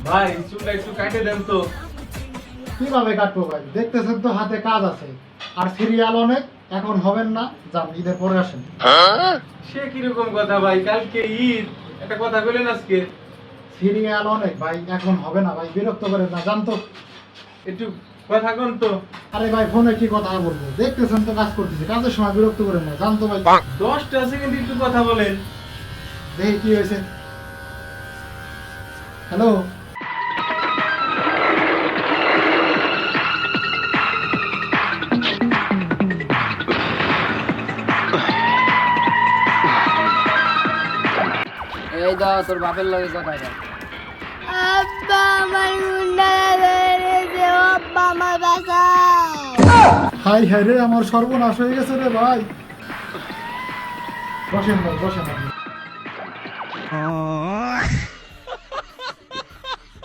ভাই চুলটা একটু কাটে দেন তো। কিভাবে কাটবো ভাই? দেখতেছেন তো হাতে কাজ আছে, আর সিরিয়াল অনেক, এখন হবেন না, যান ঈদের পরে আসেন। সে কিরকম কথা ভাই, কালকে ঈদ, একটা কথা বলেন আজকে। সিরিয়াল অনেক ভাই, এখন হবে না ভাই, বিরক্ত করেন না, জান তো। একটু কথা কন তো। আরে ভাই ফোনে কি কথা বলবো, দেখতেছেন তো কাজ করতেছি, কাজের সময় বিরক্ত করেন না, জান তো ভাই। 10টা সেকেন্ড একটু কথা বলেন। দেখি কি হয়েছে। হ্যালো, এই দা তোর বাপের লগে কথা কর। আব্বা আমার মুন্ডা বেড়েছে, আব্বা আমার বাঁচাও। হাই হাই রে, আমার সর্বনাশ হয়ে গেছে রে ভাই। বসেন ভাই, বসেন আপনি।